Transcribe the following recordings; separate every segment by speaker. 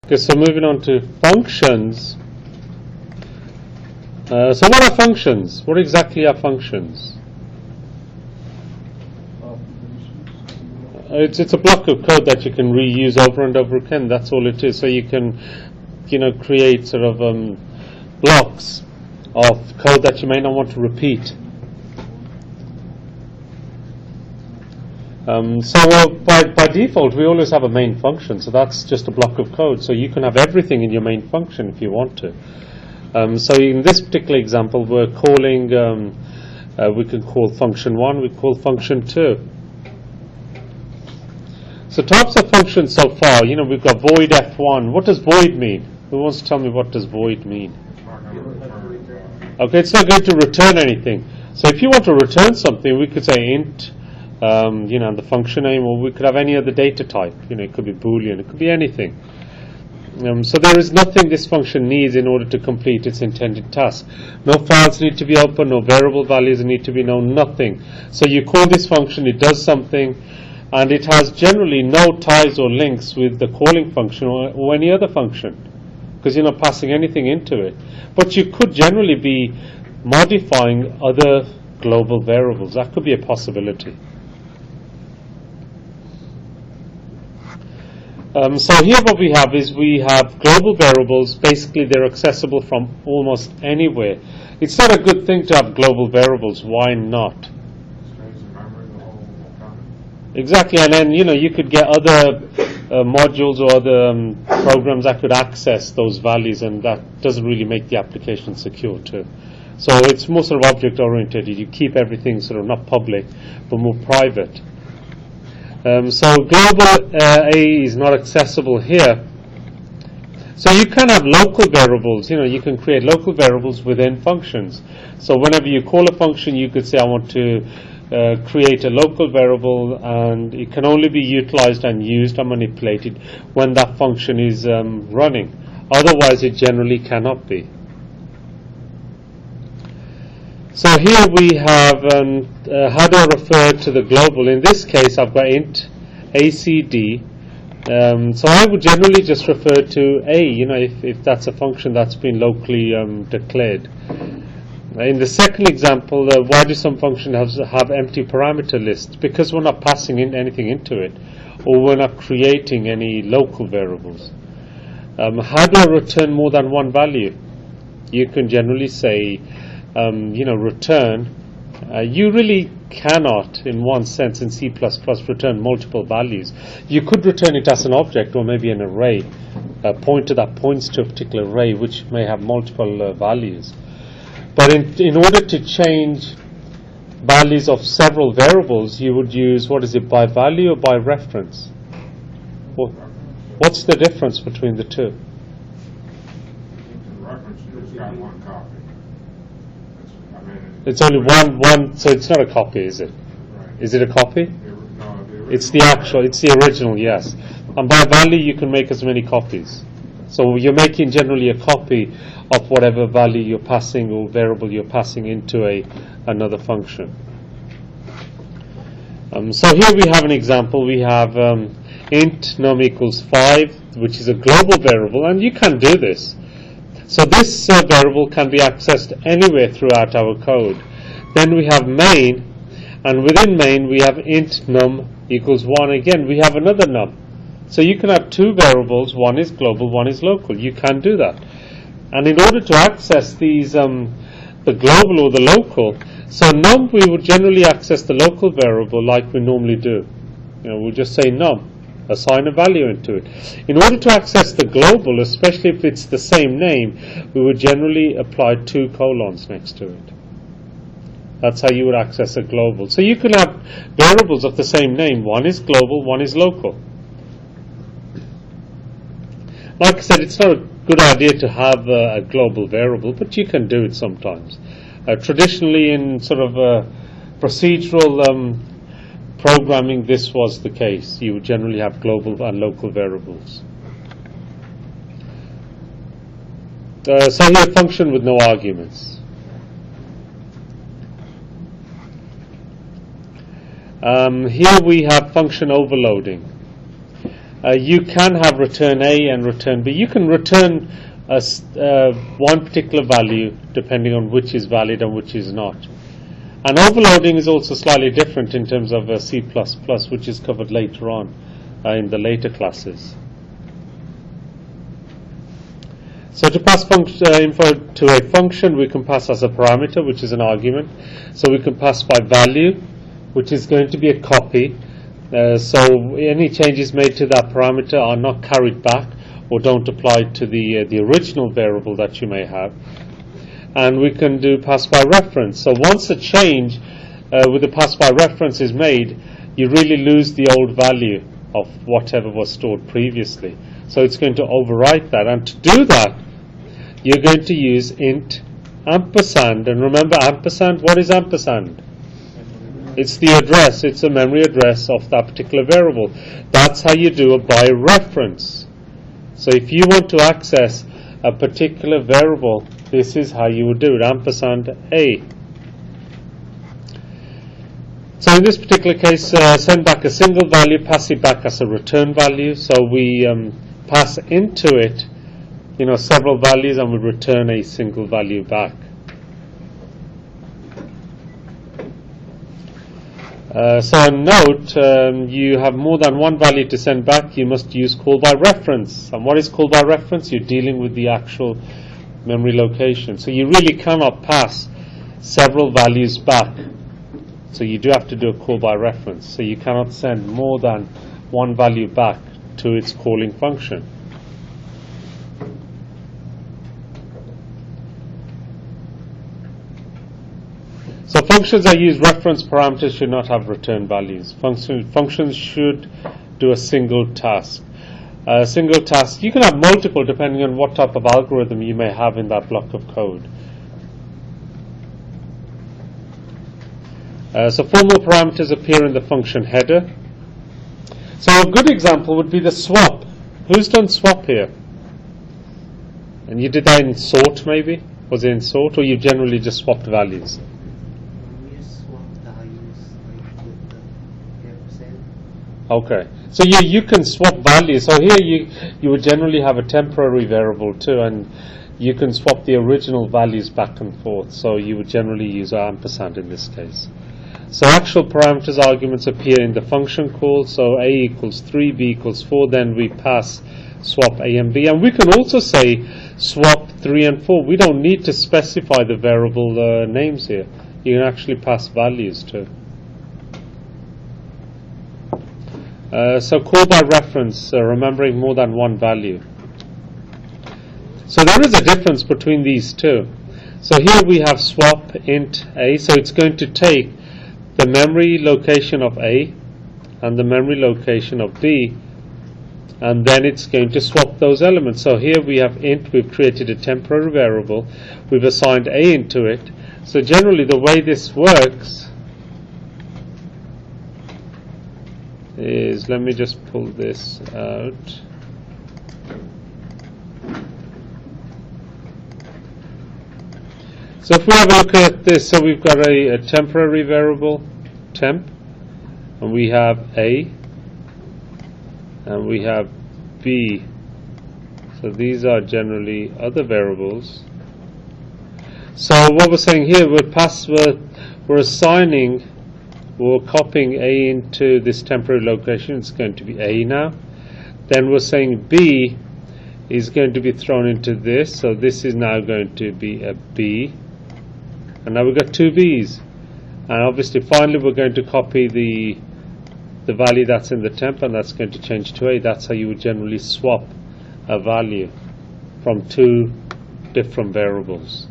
Speaker 1: Okay, so moving on to functions. So what are functions? What exactly are functions? It's a block of code that you can reuse over and over again. That's all it is. So you can, create sort of blocks of code that you may not want to repeat. So by default, we always have a main function. So that's just a block of code. So you can have everything in your main function if you want to. So in this particular example, we're calling. We can call function 1. We call function 2. So types of functions so far, we've got void f1. What does void mean? Who wants to tell me what does void mean? Okay, it's not going to return anything. So if you want to return something, we could say int, the function name, or we could have any other data type. It could be Boolean, it could be anything. So there is nothing this function needs in order to complete its intended task. No files need to be open, no variable values need to be known, nothing. So you call this function, it does something, and it has generally no ties or links with the calling function or any other function, because you're not passing anything into it. But you could generally be modifying other global variables. That could be a possibility. So here what we have is we have global variables. Basically they're accessible from almost anywhere. It's not a good thing to have global variables. Why not? Exactly, and then you could get other modules or other programs that could access those values, and that doesn't really make the application secure too. So it's more sort of object oriented. You keep everything sort of not public but more private. So global A is not accessible here. So you can have local variables. You can create local variables within functions. So whenever you call a function, you could say I want to create a local variable, and it can only be utilized and used and manipulated when that function is running. Otherwise it generally cannot be. So here we have how do I refer to the global? In this case I've got int acd. So I would generally just refer to a, if that's a function that's been locally declared. In the second example, why do some functions have empty parameter lists? Because we're not passing in anything into it, or we're not creating any local variables. How do I return more than one value? You can generally say, return. You really cannot, in one sense, in C++ return multiple values. You could return it as an object or maybe an array, a pointer that points to a particular array which may have multiple values. But in order to change values of several variables, you would use, by value or by reference? Well, what's the difference between the two?
Speaker 2: The reference just got one copy.
Speaker 1: It's only one, so it's not a copy, is it?
Speaker 2: Right.
Speaker 1: Is it a copy?
Speaker 2: No,
Speaker 1: it's the original, yes. And by value you can make as many copies. So you're making generally a copy of whatever value you're passing or variable you're passing into another function. So here we have an example. We have int num equals 5, which is a global variable, and you can do this. So this variable can be accessed anywhere throughout our code. Then we have main, and within main we have int num equals 1. Again, we have another num. So you can have two variables, one is global, one is local. You can do that. And in order to access these, the global or the local, so num, we would generally access the local variable like we normally do. We'll just say num, assign a value into it. In order to access the global, especially if it's the same name, we would generally apply 2 colons next to it. That's how you would access a global. So you can have variables of the same name. One is global, one is local. Like I said, it's not a good idea to have a global variable, but you can do it sometimes. Traditionally, in sort of procedural programming, this was the case. You would generally have global and local variables. So here, function with no arguments. Here we have function overloading. you can have return A and return B. You can return one particular value depending on which is valid and which is not. And overloading is also slightly different in terms of C++, which is covered later on in the later classes. So to pass info to a function, we can pass as a parameter, which is an argument. So we can pass by value, which is going to be a copy. So any changes made to that parameter are not carried back or don't apply to the original variable that you may have. And we can do pass by reference. So once a change with the pass by reference is made, you really lose the old value of whatever was stored previously. So it's going to overwrite that. And to do that, you're going to use int ampersand. And remember ampersand, what is ampersand? It's the address, it's a memory address of that particular variable. That's how you do a by reference. So if you want to access a particular variable, this is how you would do it, ampersand A. So in this particular case, send back a single value, pass it back as a return value. So we pass into it, several values, and we return a single value back. So note, you have more than one value to send back, you must use call by reference. And what is call by reference? You're dealing with the actual memory location. So you really cannot pass several values back. So you do have to do a call by reference. So you cannot send more than one value back to its calling function. So functions that use reference parameters should not have return values. Functions should do a single task. A single task, you can have multiple depending on what type of algorithm you may have in that block of code. So formal parameters appear in the function header. So a good example would be the swap. Who's done swap here? And you did that in sort maybe? Was it in sort, or you generally just swapped values? Okay, so you can swap values. So here you would generally have a temporary variable too, and you can swap the original values back and forth. So you would generally use ampersand in this case. So actual parameters arguments appear in the function call. So a equals 3, b equals 4. Then we pass swap a and b, and we can also say swap 3 and 4. We don't need to specify the variable names here. You can actually pass values too. So call by reference, remembering more than one value. So there is a difference between these two. So here we have swap int a, so it's going to take the memory location of a and the memory location of b, and then it's going to swap those elements. So here we have int, we've created a temporary variable, we've assigned a into it. So generally the way this works is, let me just pull this out. So if we have a look at this, so we've got a temporary variable, temp, and we have A, and we have B. So these are generally other variables. So what we're saying here, we're assigning, we're copying A into this temporary location. It's going to be A now. Then we're saying B is going to be thrown into this. So this is now going to be a B. And now we've got two B's. And obviously finally we're going to copy the value that's in the temp, and that's going to change to A. That's how you would generally swap a value from two different variables.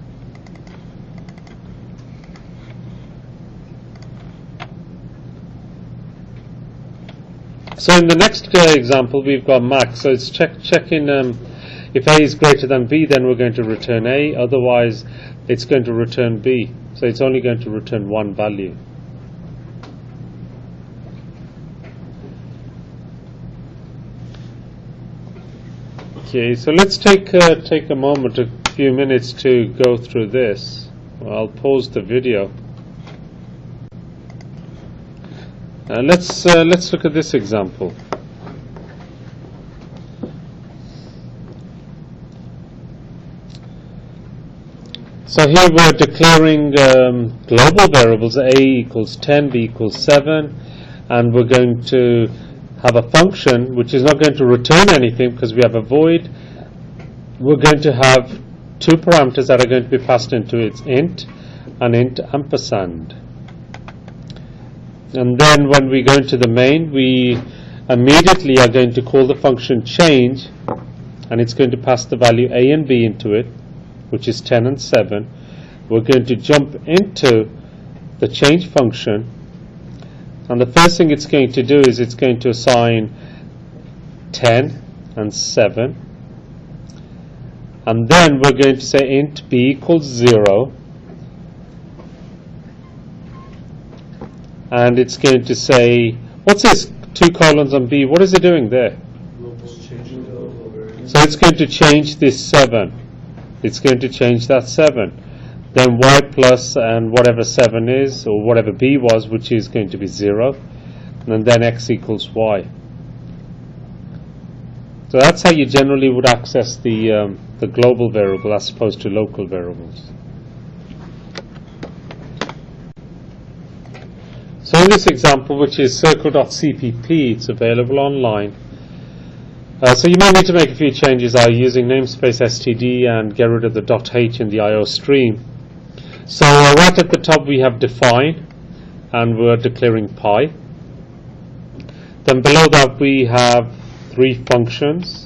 Speaker 1: So in the next example we've got max. So it's checking if A is greater than B, then we're going to return A. Otherwise it's going to return B. So it's only going to return one value. Okay, so let's take a moment, a few minutes to go through this. I'll pause the video. Let's look at this example. So here we're declaring global variables, a equals 10, b equals 7, and we're going to have a function which is not going to return anything because we have a void. We're going to have two parameters that are going to be passed into its int and int ampersand. And then when we go into the main, we immediately are going to call the function change, and it's going to pass the value a and b into it, which is 10 and 7. We're going to jump into the change function, and the first thing it's going to do is it's going to assign 10 and 7, and then we're going to say int b equals 0, and it's going to say, what's this 2 colons on b, what is it doing there? So it's going to change this 7. It's going to change that 7. Then y plus and whatever 7 is, or whatever b was, which is going to be 0. And then x equals y. So that's how you generally would access the global variable as opposed to local variables. So in this example, which is circle.cpp, it's available online. So you may need to make a few changes using namespace std and get rid of the .h in the IO stream. So right at the top we have define, and we're declaring pi. Then below that we have three functions,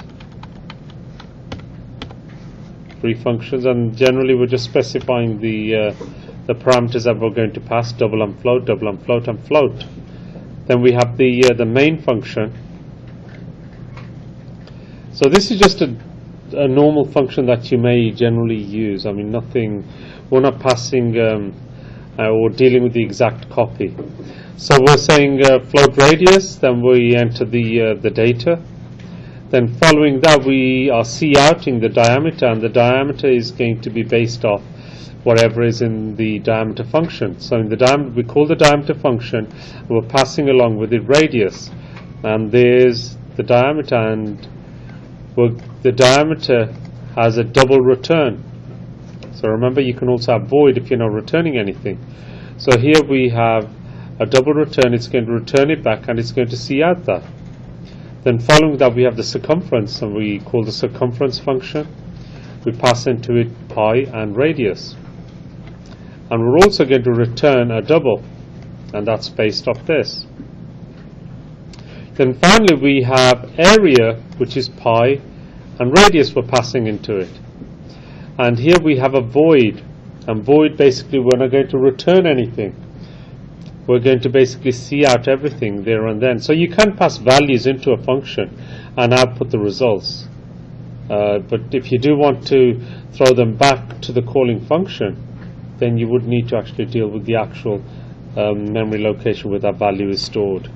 Speaker 1: and generally we're just specifying the parameters that we're going to pass: double and float, and float. Then we have the main function. So this is just a normal function that you may generally use. I mean, nothing. We're not passing or dealing with the exact copy. So we're saying float radius. Then we enter the data. Then following that, we are couting the diameter, and the diameter is going to be based off whatever is in the diameter function. So in the diameter, we call the diameter function, and we're passing along with it radius, and there's the diameter, and the diameter has a double return. So remember, you can also have void if you're not returning anything. So here we have a double return. It's going to return it back, and it's going to cout that. Then following that, we have the circumference, and we call the circumference function. We pass into it pi and radius. And we're also going to return a double, and that's based off this. Then finally we have area, which is pi, and radius we're passing into it. And here we have a void, and void basically we're not going to return anything. We're going to basically cout everything there and then. So you can pass values into a function and output the results. But if you do want to throw them back to the calling function, then you would need to actually deal with the actual memory location where that value is stored.